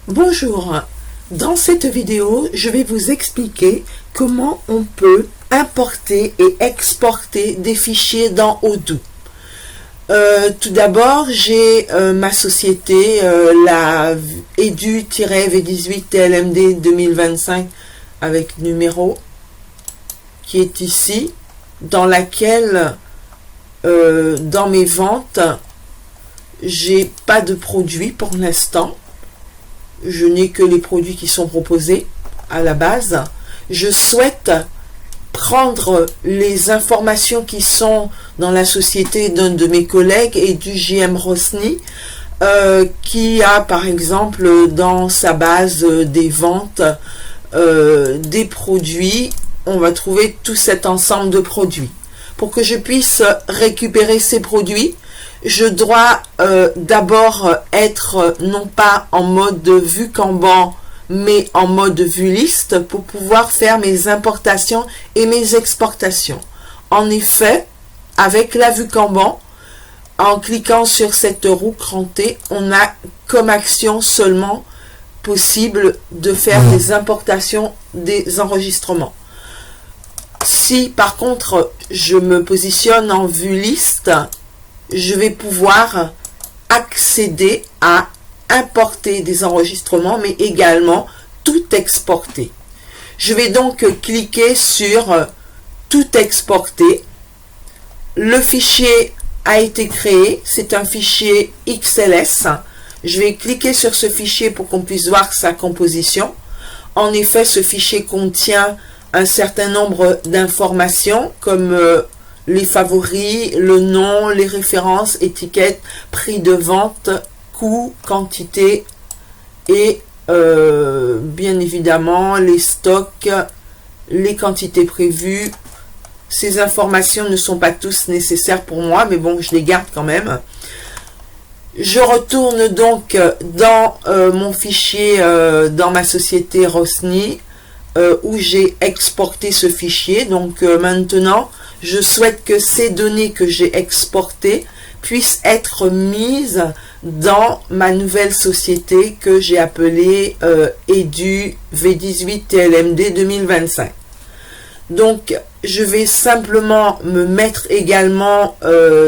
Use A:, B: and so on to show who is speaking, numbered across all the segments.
A: Bonjour, dans cette vidéo, je vais vous expliquer comment on peut importer et exporter des fichiers dans Odoo. Tout d'abord, j'ai ma société, la edu-v18-tlmd 2025 avec numéro, qui est ici, dans laquelle, dans mes ventes, j'ai pas de produits pour l'instant. Je n'ai que les produits qui sont proposés à la base. Je souhaite prendre les informations qui sont dans la société d'un de mes collègues et du JM Rosny, qui a par exemple dans sa base des ventes des produits. On va trouver tout cet ensemble de produits. Pour que je puisse récupérer ces produits, je dois d'abord être non pas en mode vue Kanban, mais en mode vue liste pour pouvoir faire mes importations et mes exportations. En effet, avec la vue Kanban, en cliquant sur cette roue crantée, on a comme action seulement possible de faire des importations, des enregistrements. Si par contre je me positionne en vue liste, je vais pouvoir accéder à importer des enregistrements, mais également tout exporter. Je vais donc cliquer sur tout exporter. Le fichier a été créé, c'est un fichier XLS. Je vais cliquer sur ce fichier pour qu'on puisse voir sa composition. En effet, ce fichier contient un certain nombre d'informations comme les favoris, le nom, les références, étiquettes, prix de vente, coût, quantité et bien évidemment les stocks, les quantités prévues. Ces informations ne sont pas tous nécessaires pour moi, mais bon, je les garde quand même. Je retourne donc dans mon fichier, dans ma société Rosny, où j'ai exporté ce fichier. Donc maintenant, je souhaite que ces données que j'ai exportées puissent être mises dans ma nouvelle société que j'ai appelée edu v18-tlmd 2025. Donc, je vais simplement me mettre également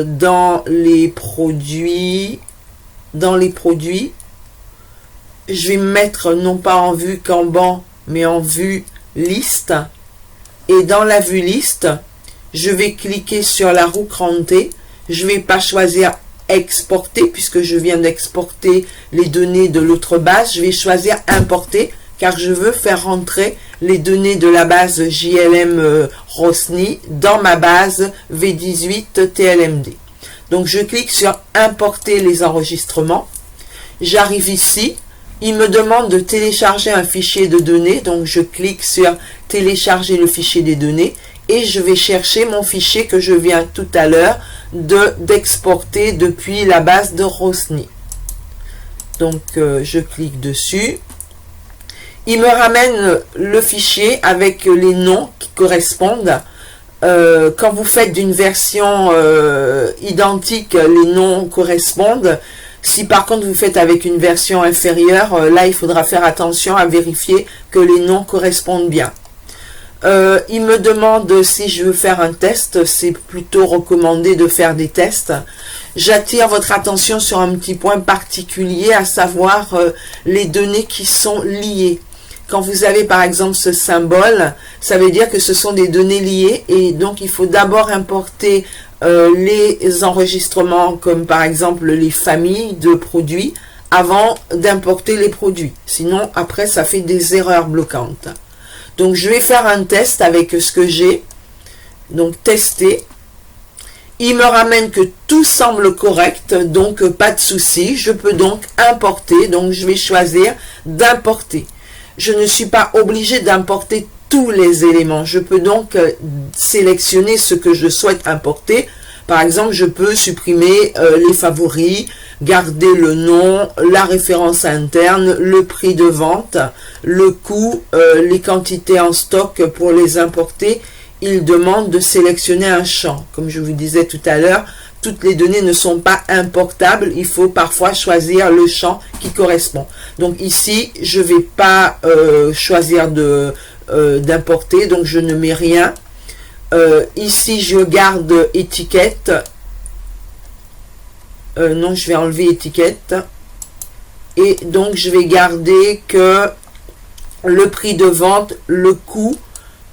A: dans les produits. Je vais me mettre non pas en vue Kanban, mais en vue liste. Et dans la vue liste, je vais cliquer sur la roue crantée. Je ne vais pas choisir exporter puisque je viens d'exporter les données de l'autre base. Je vais choisir importer car je veux faire rentrer les données de la base JLM Rosny dans ma base V18-TLMD. Donc je clique sur importer les enregistrements. J'arrive ici. Il me demande de télécharger un fichier de données. Donc je clique sur télécharger le fichier des données. Et je vais chercher mon fichier que je viens tout à l'heure d'exporter depuis la base de Rosny. Donc je clique dessus. Il me ramène le fichier avec les noms qui correspondent. Quand vous faites d'une version identique, les noms correspondent. Si par contre vous faites avec une version inférieure, là il faudra faire attention à vérifier que les noms correspondent bien. Il me demande si je veux faire un test. C'est plutôt recommandé de faire des tests. J'attire votre attention sur un petit point particulier, à savoir les données qui sont liées. Quand vous avez par exemple ce symbole, ça veut dire que ce sont des données liées et donc il faut d'abord importer les enregistrements comme par exemple les familles de produits avant d'importer les produits. Sinon après ça fait des erreurs bloquantes. Donc je vais faire un test avec ce que j'ai. Donc tester. Il me ramène que tout semble correct, donc pas de souci. Je peux donc importer. Donc je vais choisir d'importer. Je ne suis pas obligé d'importer tous les éléments. Je peux donc sélectionner ce que je souhaite importer. Par exemple, je peux supprimer les favoris, garder le nom, la référence interne, le prix de vente, le coût, les quantités en stock pour les importer. Il demande de sélectionner un champ. Comme je vous disais tout à l'heure, toutes les données ne sont pas importables. Il faut parfois choisir le champ qui correspond. Donc ici, je ne vais pas choisir d'importer, donc je ne mets rien. Ici, je garde étiquette. Non, je vais enlever étiquette. Et donc, je vais garder que le prix de vente, le coût,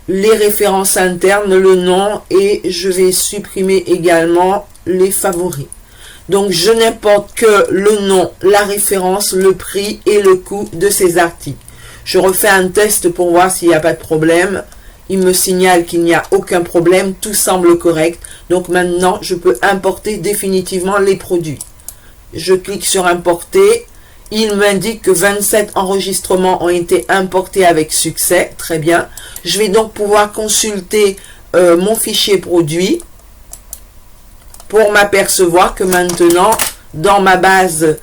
A: les références internes, le nom, et je vais supprimer également les favoris. Donc, je n'importe que le nom, la référence, le prix et le coût de ces articles. Je refais un test pour voir s'il n'y a pas de problème. Il me signale qu'il n'y a aucun problème, tout semble correct. Donc maintenant, je peux importer définitivement les produits. Je clique sur importer. Il m'indique que 27 enregistrements ont été importés avec succès. Très bien. Je vais donc pouvoir consulter mon fichier produit pour m'apercevoir que maintenant, dans ma base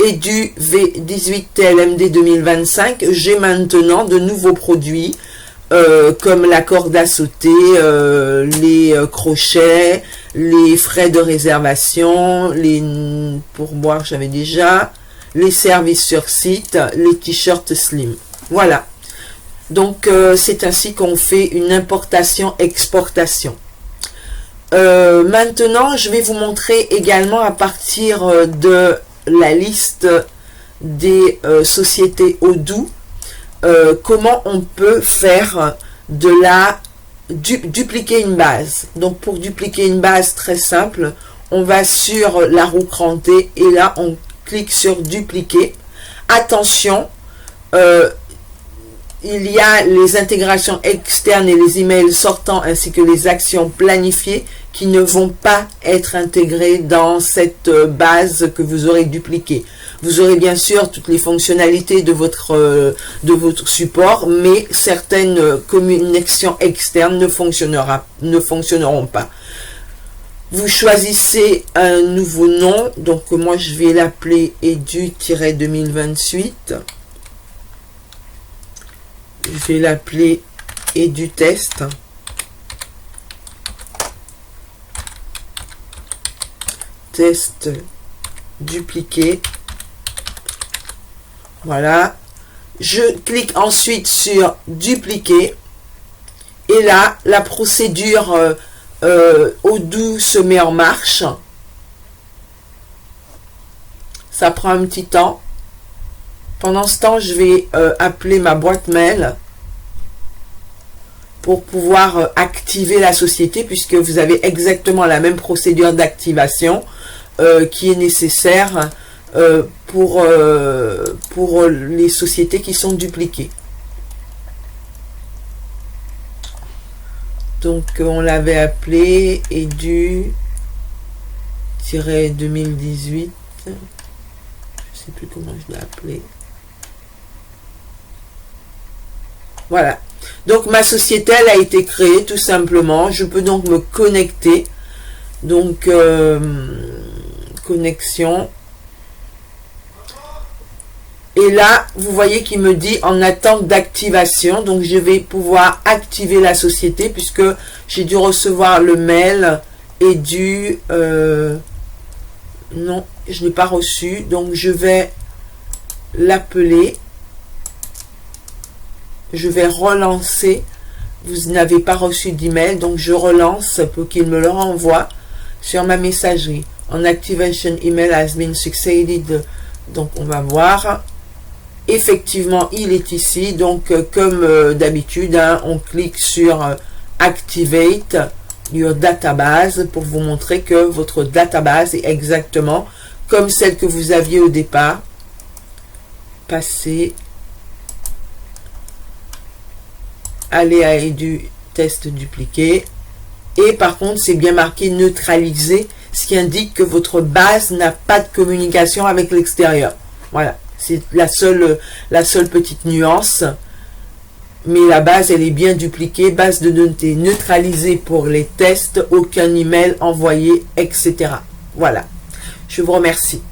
A: Edu V18 TLMD 2025, j'ai maintenant de nouveaux produits comme la corde à sauter, les crochets, les frais de réservation, les pourboires, j'avais déjà, les services sur site, les t-shirts slim. Voilà. Donc, c'est ainsi qu'on fait une importation-exportation. Maintenant, je vais vous montrer également à partir de la liste des sociétés Odoo, comment on peut faire de la dupliquer une base. Donc pour dupliquer une base, très simple, on va sur la roue crantée et là on clique sur dupliquer. Attention, il y a les intégrations externes et les emails sortants ainsi que les actions planifiées qui ne vont pas être intégrées dans cette base que vous aurez dupliquée. Vous aurez bien sûr toutes les fonctionnalités de votre support, mais certaines connexions externes ne fonctionneront pas. Vous choisissez un nouveau nom, donc moi je vais l'appeler Edu-2028. Je vais l'appeler EduTest. Test dupliqué. Voilà. Je clique ensuite sur dupliquer. Et là, la procédure Odoo se met en marche. Ça prend un petit temps. Pendant ce temps, je vais appeler ma boîte mail pour pouvoir activer la société, puisque vous avez exactement la même procédure d'activation qui est nécessaire pour les sociétés qui sont dupliquées. Donc, on l'avait appelé Edu-2018. Je ne sais plus comment je l'ai appelé. Voilà. Donc, ma société, elle a été créée tout simplement. Je peux donc me connecter. Donc, connexion. Et là, vous voyez qu'il me dit en attente d'activation. Donc, je vais pouvoir activer la société puisque j'ai dû recevoir le mail Edu. Non, je n'ai pas reçu. Donc, je vais l'appeler. Je vais relancer. Vous n'avez pas reçu d'email, donc je relance pour qu'il me le renvoie sur ma messagerie. En activation email has been succeeded. Donc on va voir. Effectivement, il est ici. Donc comme d'habitude, hein, on clique sur Activate your database pour vous montrer que votre database est exactement comme celle que vous aviez au départ. Passer. Aller à Edu test dupliqué. Et par contre, c'est bien marqué neutraliser, ce qui indique que votre base n'a pas de communication avec l'extérieur. Voilà, c'est la seule petite nuance. Mais la base, elle est bien dupliquée. Base de données neutralisée pour les tests, aucun email envoyé, etc. Voilà. Je vous remercie.